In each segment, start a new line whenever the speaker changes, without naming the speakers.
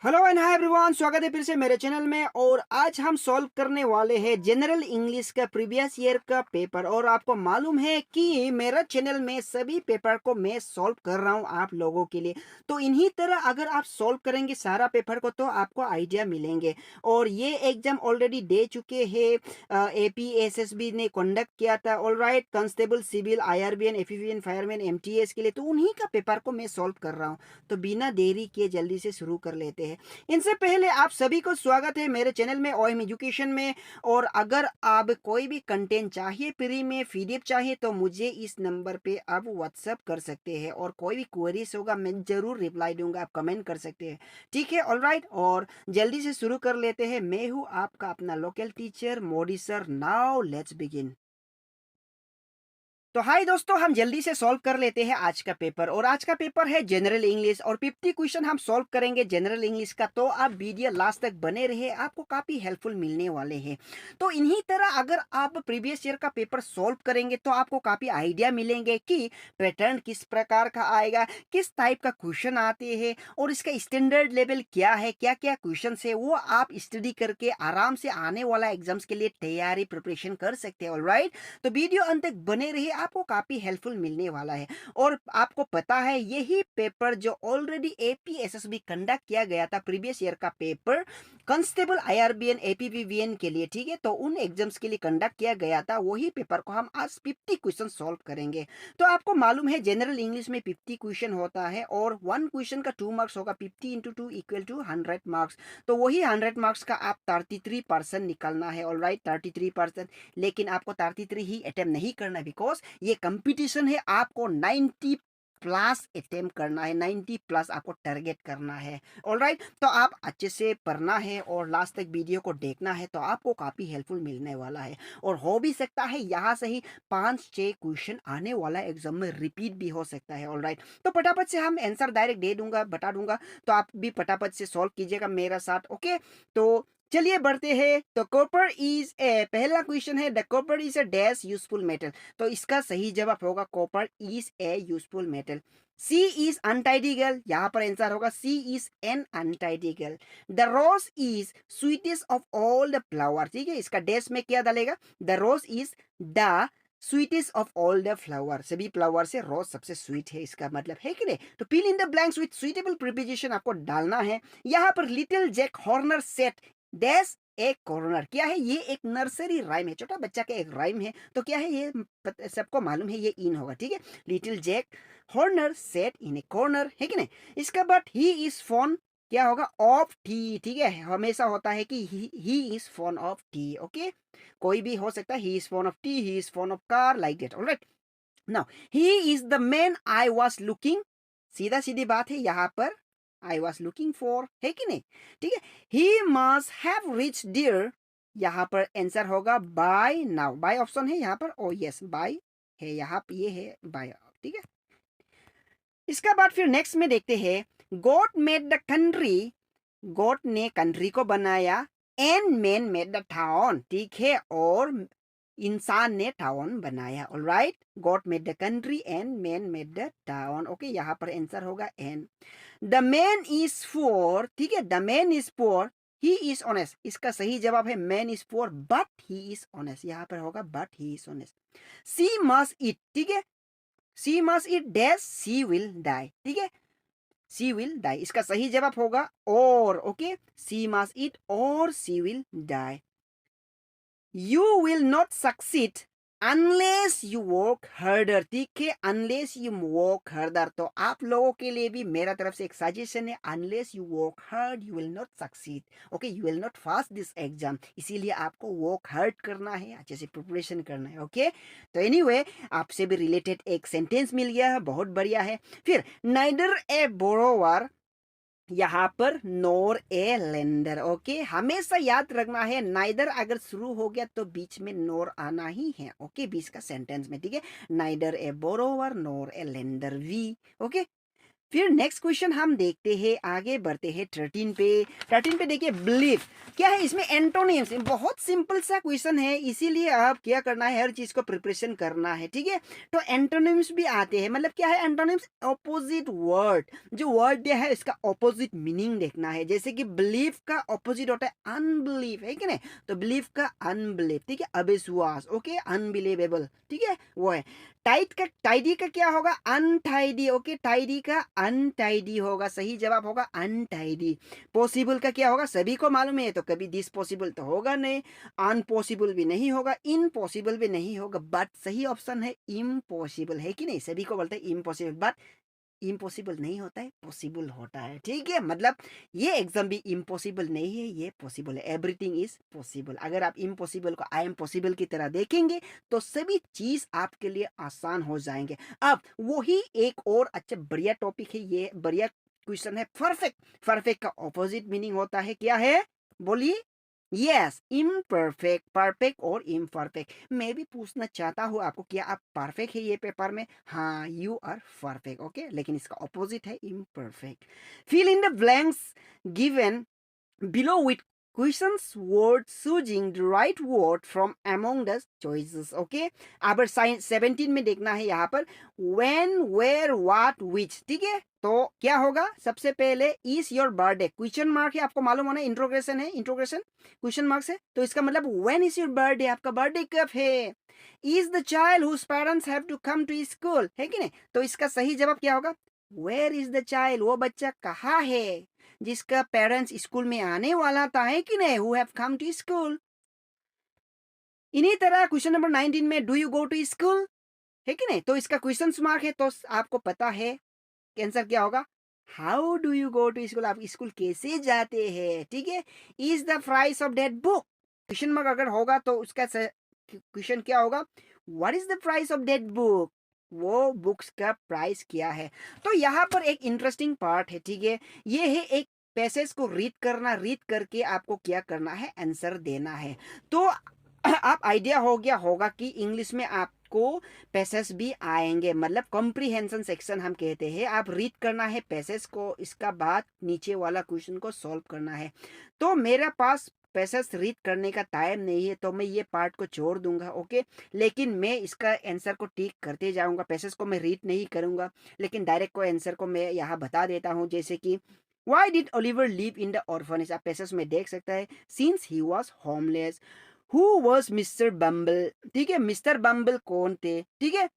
Hello and hi everyone, स्वागत है फिर से मेरे चैनल में। और आज हम सॉल्व करने वाले हैं जनरल इंग्लिश का प्रीवियस ईयर का पेपर। और आपको मालूम है कि मेरा चैनल में सभी पेपर को मैं सॉल्व कर रहा हूं आप लोगों के लिए। तो इन्हीं तरह अगर आप सॉल्व करेंगे सारा पेपर को तो आपको आइडिया मिलेंगे। और ये एग्जाम ऑलरेडी दे चुके हैं, एपीएसएसबी ने कंडक्ट किया था। ऑलराइट, कांस्टेबल, सिविल, आईआरबीएन, एफीवीएन, फायरमैन, एमटीएस के लिए तो उन्हीं का पेपर को मैं सॉल्व कर रहा हूँ। तो बिना देरी किए जल्दी से शुरू कर लेते हैं। इनसे पहले आप सभी को स्वागत है मेरे चैनल में ओएम एजुकेशन में। और अगर आप कोई भी कंटेंट चाहिए फ्री में, पीडीएफ चाहिए, तो मुझे इस नंबर पे आप व्हाट्सएप कर सकते हैं। और कोई भी क्वेरीज होगा मैं जरूर रिप्लाई दूंगा, आप कमेंट कर सकते हैं। ठीक है, ऑलराइट। और जल्दी से शुरू कर लेते हैं। मैं हूं आपका अपना local teacher Modi sir. Now let's begin. तो हाय दोस्तों, हम जल्दी से सॉल्व कर लेते हैं आज का पेपर। और आज का पेपर है जनरल इंग्लिश और 50 क्वेश्चन हम सॉल्व करेंगे जनरल इंग्लिश का। तो आप वीडियो लास्ट तक बने रहे, आपको काफी हेल्पफुल मिलने वाले हैं। तो इन्हीं तरह अगर आप प्रीवियस ईयर का पेपर सॉल्व करेंगे तो आपको काफी आइडिया मिलेंगे कि पैटर्न किस प्रकार का आएगा, किस टाइप का क्वेश्चन आते हैं और इसका स्टैंडर्ड लेवल क्या है, क्या क्या क्वेश्चन है, वो आप स्टडी करके आराम से आने वाला एग्जाम्स के लिए तैयारी प्रिपरेशन कर सकते हैं। ऑलराइट, तो वीडियो अंत तक बने रहिए, आपको काफी हेल्पफुल मिलने वाला है। और आपको पता है यही पेपर जो ऑलरेडी एपीएसएसबी कंडक्ट किया गया था, प्रीवियस ईयर का पेपर कांस्टेबल, आईआरबीएन, एपीवीवीएन के लिए, ठीक है, तो उन एग्जाम्स के लिए कंडक्ट किया गया था। वही पेपर को हम आज 50 क्वेश्चन सॉल्व करेंगे। तो आपको मालूम है जनरल इंग्लिश में 50 क्वेश्चन होता है और वन क्वेश्चन का 2 मार्क्स होगा। 50 इंटू 2 इक्वल टू 100 मार्क्स। तो वही 100 मार्क्स का आप 33% निकालना है। ऑलराइट, 33%। लेकिन आपको 33 ही अटेम्प्ट नहीं करना है, बिकॉज ये कंपटीशन है। आपको 90 प्लस अटेम्प्ट करना है, 90 प्लस आपको टारगेट करना है। ऑलराइट, तो आप अच्छे से पढ़ना है और लास्ट तक वीडियो को देखना है, तो आपको काफी हेल्पफुल मिलने वाला है। और हो भी सकता है यहाँ से ही 5-6 क्वेश्चन आने वाला एग्जाम में रिपीट भी हो सकता है। ऑलराइट, तो फटाफट से हम आंसर डायरेक्ट दे दूंगा, बता दूंगा, तो आप भी फटाफट से सॉल्व कीजिएगा मेरा साथ। ओके, तो चलिए बढ़ते हैं। तो कॉपर इज ए, पहला क्वेश्चन है, the copper is a dash useful metal. तो इसका सही जवाब होगा copper is a useful metal. She is untidy girl, यहाँ पर आंसर होगा she is an untidy girl. The rose is sweetest of all the flower, ठीक है, इसका डैश में क्या डालेगा, the rose is the sweetest of all the flower, सभी फ्लावर से रोज सबसे स्वीट है, इसका मतलब है कि नहीं। तो fill in the blanks with suitable preposition आपको डालना है। यहाँ पर little Jack Horner sat dash एक कॉर्नर, क्या है ये, एक नर्सरी राइम है, छोटा बच्चा का एक राइम है। तो क्या है ये, सबको मालूम है ये इन होगा, ठीक है। लिटिल जैक हॉर्नर सेट इन ए कॉर्नर, है कि नहीं। इसका बाद ही इज फोन, क्या होगा, ऑफ टी, ठीक है, हमेशा होता है कि he is phone of T. Okay, कोई भी हो सकता है, he is phone of T, he is phone of car, like that. Alright, now he is the man I was looking, सीधा सीधी बात है, यहाँ पर आई वॉज लुकिंग फॉर, है कि नहीं, ठीक है। He must have reach dear, यहाँ पर आंसर होगा बाय नाउ, बाय ऑप्शन है यहाँ पर, ओ यस बाय है, यहाँ पे ये है बाय, ठीक है। इसका बाद फिर नेक्स्ट में देखते हैं, God made the country, God ने कंट्री को बनाया, and man made the town, ठीक है, और इंसान ने टाउन बनाया। Alright, God made the country and man made the town. Okay, यहाँ पर आंसर होगा an. The man is poor, ठीक है, the man is poor, he is honest, इसका सही जवाब है man is poor but he is honest, यहाँ पर होगा but he is honest. She must eat, ठीक है, she must eat dash she will die, ठीक है, सी विल डाई, इसका सही जवाब होगा और। ओके, सी मस्ट ईट और she will die. You will not succeed unless you work harder, ठीक है, अनलेस यू वर्क हार्डर। तो आप लोगों के लिए भी मेरा तरफ से एक सजेशन है, unless you work hard you will not succeed. Okay, you will not pass this exam, इसीलिए आपको वर्क हार्ड करना है, अच्छे से प्रिपरेशन करना है। ओके, तो एनीवे आपसे भी रिलेटेड एक सेंटेंस मिल गया है, बहुत बढ़िया है। फिर नाइदर ए बोरोवर, यहाँ पर नोर ए लेंडर। ओके, हमेशा याद रखना है, नाइदर अगर शुरू हो गया तो बीच में नोर आना ही है। ओके, बीच का सेंटेंस में, ठीक है, neither a borrower nor a lender be. Okay, फिर नेक्स्ट क्वेश्चन हम देखते हैं, आगे बढ़ते हैं 13 पे। 13 पे देखिए बिलीव क्या है, इसमें एंटोनिम्स, बहुत सिंपल सा क्वेश्चन है, इसीलिए आप क्या करना है, हर चीज को प्रिपरेशन करना है, ठीक है। तो एंटोनिम्स भी आते हैं, मतलब क्या है एंटोनिम्स, ऑपोजिट वर्ड, जो वर्ड दिया है इसका ऑपोजिट मीनिंग देखना है। जैसे कि बिलीव का ऑपोजिट होता है अनबिलीव, है कि नहीं, तो बिलीव का अनबिलीव, ठीक है, अविश्वास, ओके, अनबिलीवेबल, ठीक है, वो है। टाइडी का क्या होगा, अनटाइडी, ओके, टाइडी का अनटाइडी होगा, सही जवाब होगा अनटाइडी। पॉसिबल का क्या होगा, सभी को मालूम है, तो कभी दिस पॉसिबल तो होगा नहीं, अनपॉसिबल भी नहीं होगा, इम्पॉसिबल भी नहीं होगा, बट सही ऑप्शन है इम्पॉसिबल, है कि नहीं, सभी को बोलते हैं इम्पॉसिबल, बट इम्पॉसिबल नहीं होता है, पॉसिबल होता है, ठीक है। मतलब ये एग्जाम भी इम्पॉसिबल नहीं है, ये पॉसिबल है, एवरीथिंग इज पॉसिबल। अगर आप इम्पॉसिबल को आई एम पॉसिबल की तरह देखेंगे तो सभी चीज आपके लिए आसान हो जाएंगे। अब वही एक और अच्छा बढ़िया टॉपिक है, ये बढ़िया क्वेश्चन है, परफेक्ट। परफेक्ट का ऑपोजिट मीनिंग होता है, क्या है, बोलिए। यस, इम्परफेक्ट, परफेक्ट और इम्परफेक्ट। मैं भी पूछना चाहता हूँ आपको, क्या आप परफेक्ट है ये पेपर में, हाँ यू आर परफेक्ट, ओके, लेकिन इसका ऑपोजिट है imperfect. Fill in the blanks given below with questions word choosing the right word from among the choices, okay। अब साइन 17 में देखना है यहाँ पर when where what which, ठीक है। तो क्या होगा, सबसे पहले is your birthday, question mark है, आपको मालूम होना इंट्रोग्रेशन है, इंट्रोग्रेशन क्वेश्चन मार्क से, तो इसका मतलब व्हेन इज योर बर्थडे, आपका बर्थडे कब है। Is the child whose parents have to come to school, है कि नहीं, तो इसका सही जवाब क्या होगा, वेयर इज द चाइल्ड, वो बच्चा कहाँ है जिसका पेरेंट्स स्कूल में आने वाला था, है कि नहीं, who have come to school. इन्हीं तरह क्वेश्चन नंबर 19 में do you go to school, है कि नहीं, तो इसका क्वेश्चन मार्क है, तो आपको पता है आंसर क्या होगा, how do you go to school, आप स्कूल कैसे जाते हैं, ठीक है। Is the price of that book, question mark अगर होगा तो उसका क्वेश्चन क्या होगा, what is the price of that book, वो बुक्स का प्राइस क्या है। तो यहाँ पर एक इंटरेस्टिंग पार्ट है, ठीक है, ये है एक पैसेज को रीड करना, रीड करके आपको क्या करना है, आंसर देना है। तो आप आइडिया हो गया होगा कि इंग्लिश में आपको पैसेज भी आएंगे, मतलब कॉम्प्रिहेंशन सेक्शन हम कहते हैं, आप रीड करना है पैसेज को, इसका बाद नीचे वाला क्वेश्चन को सॉल्व करना है। तो मेरे पास पैसेज रीड करने का टाइम नहीं है, तो मैं ये पार्ट को छोड़ दूंगा, ओके। लेकिन मैं इसका आंसर को टिक करते जाऊंगा, पैसेज को मैं रीड नहीं करूंगा, लेकिन डायरेक्ट को आंसर को मैं यहाँ बता देता हूँ। जैसे कि why did Oliver live in the orphanage, आप पैसेज में देख सकता है, since he was homeless. Who was mister Bumble, ठीक है, मिस्टर बम्बल कौन थे, ठीक है,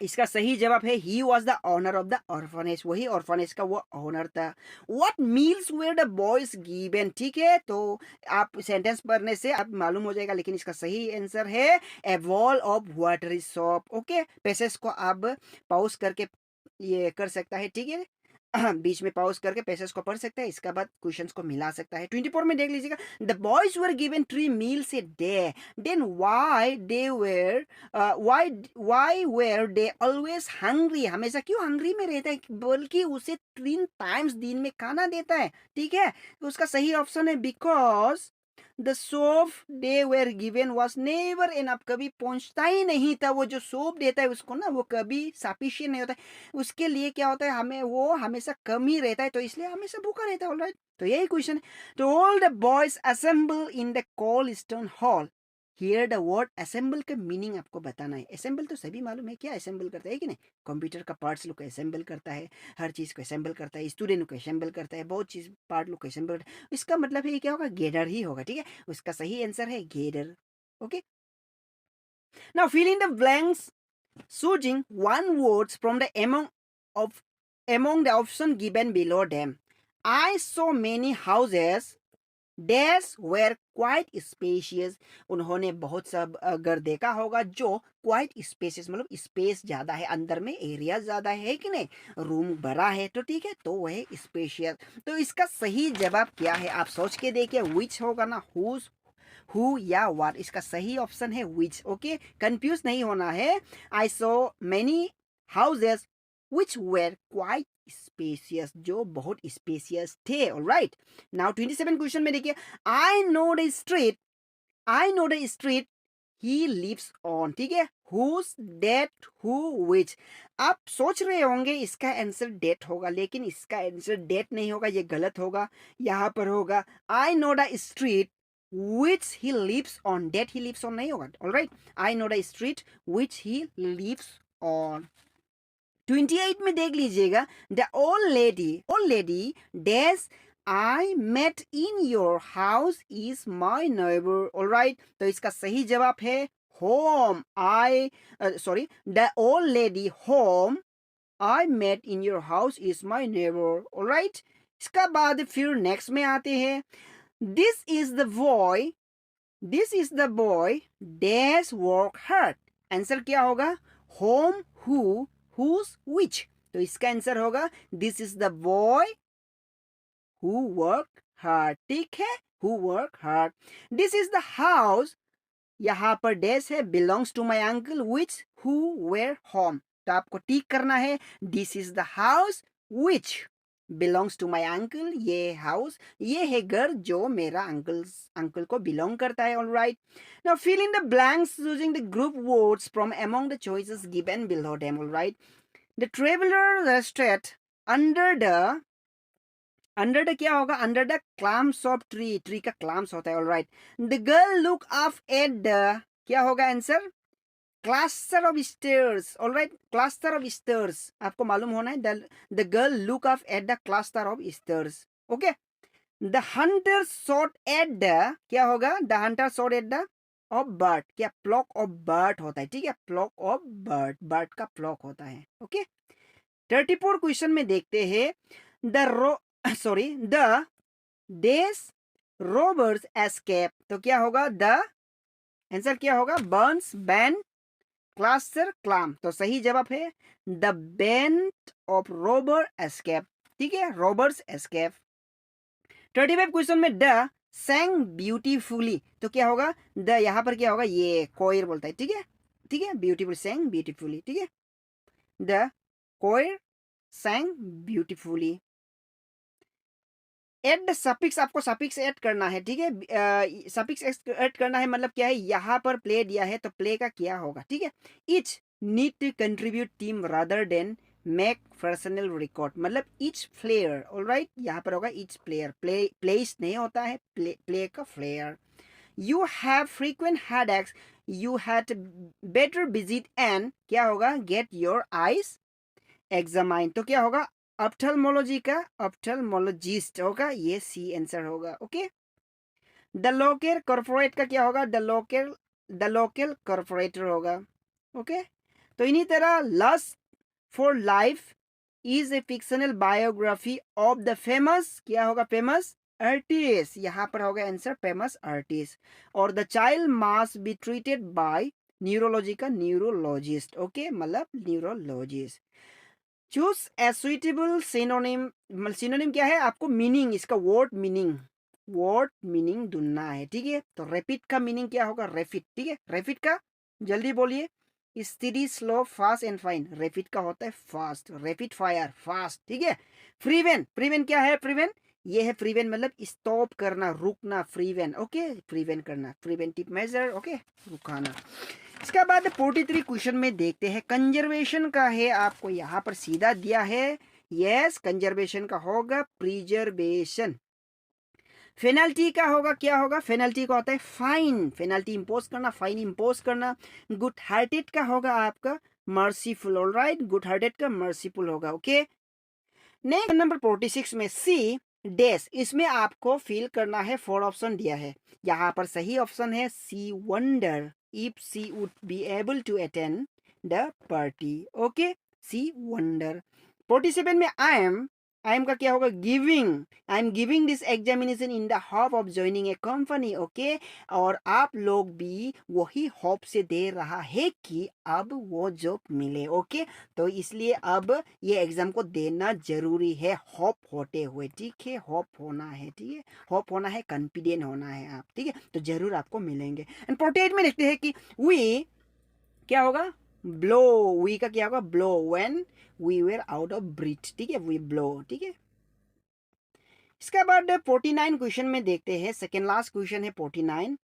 इसका सही जवाब है he was the owner of the orphanage, वही ऑर्फनेज का वो ऑनर था। What meals were the boys given, ठीक है, तो आप सेंटेंस पढ़ने से आप मालूम हो जाएगा, लेकिन इसका सही आंसर है a wall of watery soap, okay. Passage को आप पॉज करके ये कर सकता है, ठीक है, बीच में पॉज करके पैसेज को पढ़ सकता है, इसका बाद क्वेश्चंस को मिला सकता है। 24 में देख लीजिएगा, the boys were given 3 meals a day, then why were they always hungry, हमेशा क्यों हंग्री में रहता है, बल्कि उसे 3 टाइम्स दिन में खाना देता है, ठीक है। तो उसका सही ऑप्शन है because the soap they were given was never enough, कभी पहुंचता ही नहीं था, वो जो सोप देता है उसको ना, वो कभी सफिशियंट नहीं होता है, उसके लिए क्या होता है, हमें वो हमेशा कम ही रहता है, तो इसलिए हमेशा भूखा रहता है, ऑलराइट। तो यही क्वेश्चन है। तो all the boys assemble in the Colston hall, here the word assemble का मीनिंग आपको बताना है। असेंबल तो सभी मालूम है क्या असेंबल करता है कि नहीं, कंप्यूटर का पार्ट्स लोग असेंबल करता है, हर चीज को असेंबल करता है, स्टूडेंट को असेंबल करता है, बहुत चीज पार्ट लोग को असेंबल, इसका मतलब है क्या होगा, गेडर ही होगा, ठीक है। उसका सही आंसर है gather, okay. Now fill in the blanks choosing one words from the of among the option given below them. I saw many houses dash were quite spacious, उन्होंने बहुत सब घर देखा होगा जो क्वाइट स्पेसियस, मतलब स्पेस ज्यादा है, अंदर में एरिया ज्यादा है कि नहीं, रूम बड़ा है, तो ठीक है, तो वह स्पेशियस। तो इसका सही जवाब क्या है, आप सोच के देखिए, विच होगा ना, हु या व्हाट, इसका सही ऑप्शन है विच, ओके, कंफ्यूज नहीं होना है। I saw many houses which were quite spacious, जो बहुत स्पेसियस थे, ऑलराइट। नाउ 27 क्वेश्चन में देखिए, I know the street he lives on, ठीक है, हुज, डेट, हु, विच। आप सोच रहे होंगे इसका आंसर डेट होगा, लेकिन इसका आंसर डेट नहीं होगा, ये गलत होगा। यहाँ पर होगा I know the street which he lives on, that he lives on नहीं होगा। Alright, I know the street which he lives on. 28 में देख लीजिएगा, the old lady dash I met in your house is my neighbour. Alright, तो इसका सही जवाब है whom. The old lady whom I met in your house is my neighbour. Alright, इसका बाद फिर नेक्स्ट में आते हैं, this is the boy, this is the boy dash work hard. Answer क्या होगा, होम, हु, whose, which। तो इसका आंसर होगा this is the boy who work hard, ठीक है, who work hard. This is the house, यहाँ पर dash है, belongs to my uncle which who where whom. तो आपको टिक करना है, this is the house which belongs to my uncle, ये हाउस, ये है घर जो मेरा अंकल को बिलोंग करता है। Alright, now fill in the blanks using the group words from among the choices given below them. Alright, the traveller rested under the क्या होगा, under the clumps of tree, tree का clumps होता है। Alright, the girl look up at the, क्या होगा answer, cluster of stairs. Alright, cluster of stairs आपको मालूम होना है, the girl look up at the cluster of stairs. Okay, the hunter shot at the, क्या होगा, the hunter shot at the of bird, क्या flock of bird होता है, ठीक है, फ्लॉक ऑफ बर्ड, बर्ड का फ्लॉक होता है। ओके, 34 क्वेश्चन में देखते हैं, the the dash robbers escape. तो क्या होगा, द आंसर क्या होगा, बर्न्स, बैन, क्लस्टर, क्लाम। तो सही जवाब है the band of Rober escape, ठीक है, रोबर्स एस्केप। 35 क्वेश्चन में द sang ब्यूटीफुली। तो क्या होगा, द यहाँ पर क्या होगा, ये कोयर बोलता है, ठीक है, ठीक है, ब्यूटीफुल, sang ब्यूटीफुली, ठीक है, the choir sang beautifully. Add suffix, आपको सफिक्स ऐड करना है, ठीक है, सफिक्स ऐड करना है, मतलब क्या है, यहाँ पर प्ले दिया है तो प्ले का क्या होगा, ठीक है, each need to contribute team rather than make personal record, मतलब इच प्लेयर। ऑलराइट, यहाँ पर होगा इच प्लेयर, प्लेस नहीं होता है, प्ले का player. You have frequent headaches, you had better visit and, क्या होगा, गेट योर आईज एग्जामाइन। तो क्या होगा, ऑप्थेल्मोलॉजी का ऑप्थेल्मोलॉजिस्ट होगा, ये सी आंसर होगा। ओके, द लोकल कॉर्पोरेट का क्या होगा, द लोकल कॉर्पोरेटर होगा। ओके, तो इन्हीं तरह lust for life is a fictional biography of the famous, क्या होगा, फेमस आर्टिस्ट, यहाँ पर होगा आंसर फेमस आर्टिस्ट। और the child must be treated by neurology का न्यूरोलॉजिस्ट। ओके, मतलब neurologist. Choose a suitable synonym, synonym क्या है, आपको मीनिंग, इसका वर्ड मीनिंग ढूंढना है, ठीक है। तो रैपिड का मीनिंग क्या होगा, रैपिड, ठीक है, रैपिड का जल्दी बोलिए, study, slow, fast and fine. Rapid का होता है फास्ट, रैपिड फायर, फास्ट, ठीक है। प्रिवेंट क्या है, प्रिवेंट, ये है प्रिवेंट, मतलब स्टॉप करना, रुकना, प्रिवेंट। ओके, प्रिवेंट करना, प्रिवेंटिव मेजर, ओके, रुकाना। इसके बाद 43 क्वेश्चन में देखते हैं, कंजर्वेशन का है, आपको यहाँ पर सीधा दिया है, यस, कंजर्वेशन का होगा प्रिजर्वेशन। पेनल्टी का होगा, क्या होगा, पेनल्टी का होता है फाइन, पेनल्टी इंपोज करना, फाइन इंपोज करना। गुड हार्टेड का होगा आपका मर्सीफुल। ऑलराइट, गुड हार्टेड का मर्सीफुल होगा। ओके, नेक्स्ट नंबर 46 में सी डैश, इसमें आपको फिल करना है, 4 ऑप्शन दिया है, यहाँ पर सही ऑप्शन है she wonder if she would be able to attend the party. Okay, she wonder. 47 में आई एम का क्या होगा, I am giving this examination in the hope of joining a company. Okay, और आप लोग भी वही होप से दे रहा है कि अब वो जॉब मिले। ओके, तो इसलिए अब ये एग्जाम को देना जरूरी है, होप होते हुए, ठीक है, होप होना है, ठीक है, होप होना है, कॉन्फिडेंट होना है आप, ठीक है, तो जरूर आपको मिलेंगे। एंड 48 में देखते हैं कि वी क्या होगा, ब्लो, वी का क्या होगा, blow, when we were out of breath, ठीक है, वी ब्लो, ठीक है। इसके बाद 49 क्वेश्चन में देखते हैं, सेकेंड लास्ट क्वेश्चन है 49,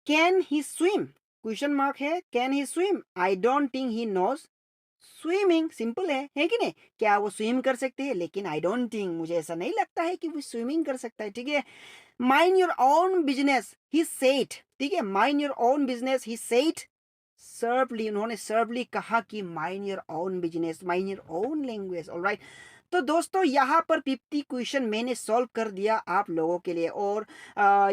can he swim. Question mark है, can he swim? I don't think he knows swimming. Simple है कि नहीं? क्या वो स्विम कर सकते हैं? लेकिन आई डोंट थिंक, मुझे ऐसा नहीं लगता है कि वो स्विमिंग कर सकता है, ठीक है। Mind your own business he said, ठीक है, mind your own business he said surly, उन्होंने सर्वली कहा कि mind your own business, mind your own language, alright. तो दोस्तों यहाँ पर 50 क्वेश्चन मैंने सॉल्व कर दिया आप लोगों के लिए, और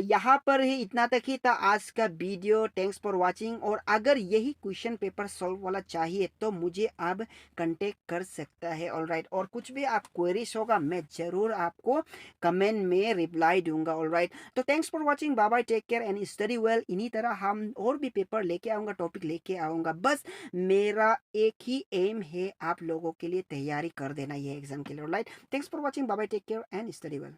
यहाँ पर ही इतना तक ही था आज का वीडियो। Thanks for watching. और अगर यही क्वेश्चन पेपर सॉल्व वाला चाहिए तो मुझे आप कांटेक्ट कर सकता है, ऑलराइट। और कुछ भी आप क्वेरीज होगा मैं ज़रूर आपको कमेंट में रिप्लाई दूंगा, ऑलराइट। तो thanks for watching, bye bye, take care and study well. इन्हीं तरह हम और भी पेपर लेके आऊँगा, टॉपिक लेके आऊँगा। बस मेरा एक ही एम है, आप लोगों के लिए तैयारी कर देना ये एग्जाम के लिए, right. Thanks for watching, bye bye, take care and study well.